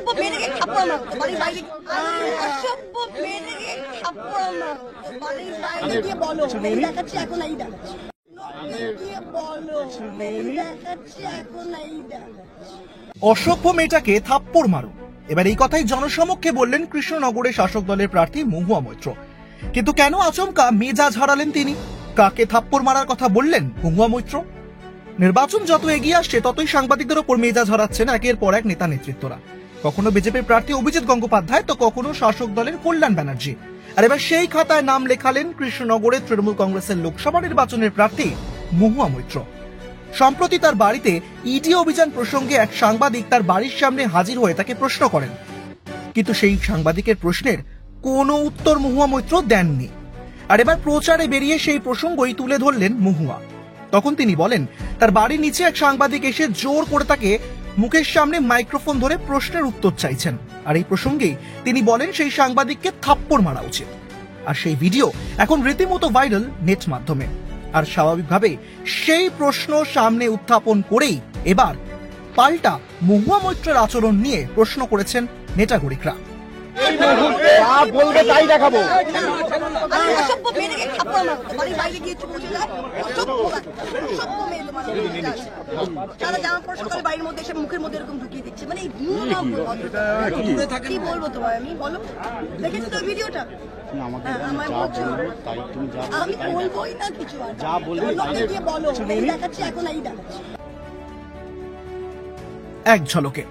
অসভ্য মেয়েদেরকে থাপ্পড় মারো, বাড়ির বাইরে অসভ্য মেয়েদেরকে থাপ্পড় মারো, বাড়ির বাইরে গিয়ে বলো এই দেখাচ্ছি এখন এই দেখাচ্ছি গিয়ে বলো এই দেখাচ্ছি এখন এই দেখাচ্ছি। অসভ্য মেয়েটাকে থাপ্পড় মারো, এবার এই কথাই জনসমক্ষে বললেন কৃষ্ণনগরের শাসক দলের প্রার্থী মহুয়া মৈত্র। কিন্তু কেন আচমকা মেজাজ হারালেন তিনি? কাকে থাপ্পড় মারার কথা বললেন মহুয়া মৈত্র? নির্বাচন যত এগিয়ে আসছে ততই সাংবাদিকদের ওপর মেজাজ হারাচ্ছেন একের পর এক নেতা নেতৃত্বরা। কখনো বিজেপির প্রার্থী অভিজিৎ গঙ্গোপাধ্যায়, তো কখনো শাসক দলের কল্যাণ ব্যানার্জি। আর এবার সেই খাতায় নাম লেখালেন কৃষ্ণনগরের তৃণমূল কংগ্রেসের লোকসভা নির্বাচনের প্রার্থী মহুয়া মৈত্র। সম্প্রতি তার বাড়িতে ইডি অভিযান প্রসঙ্গে এক সাংবাদিক তার বাড়ির সামনে হাজির হয়ে তাকে প্রশ্ন করেন, কিন্তু সেই সাংবাদিকের প্রশ্নের কোনো উত্তর মহুয়া মৈত্র দেননি। আর এবার প্রচারে বেরিয়ে সেই প্রসঙ্গই তুলে ধরলেন মহুয়া। তখন তিনি বলেন, তার বাড়ির নিচে এক সাংবাদিক এসে জোর করে তাকে মুখের সামনে মাইক্রোফোন ধরে প্রশ্নের উত্তর চাইছেন। আর এই প্রসঙ্গেই তিনি বলেন সেই সাংবাদিককে থাপ্পড় মারা উচিত। আর সেই ভিডিও এখন রীতিমতো ভাইরাল নেট মাধ্যমে। আর স্বাভাবিকভাবে সেই প্রশ্ন সামনে উত্থাপন করেই এবার পাল্টা মহুয়া মৈত্রের আচরণ নিয়ে প্রশ্ন করেছেন নেটাগরিকরা। বলবে তাই দেখাবো। অসভ্য মেয়েদেরকে থাপ্পড় মারো, বাড়ির বাইরে গিয়ে চুপ বসে যাও, অসভ্য মেয়ে তোমার সারা জামা পড়া সকালে বাড়ির মধ্যে এসে মুখের মধ্যে এরকম ঢুকিয়ে দিচ্ছে, মানে কি বলবো তোমার আমি, বলো দেখেছো তো ভিডিওটা? আমি বলবোই না কিছু, গিয়ে বলো এই দেখাচ্ছি এখন এই দেখাচ্ছি। এক ঝলকে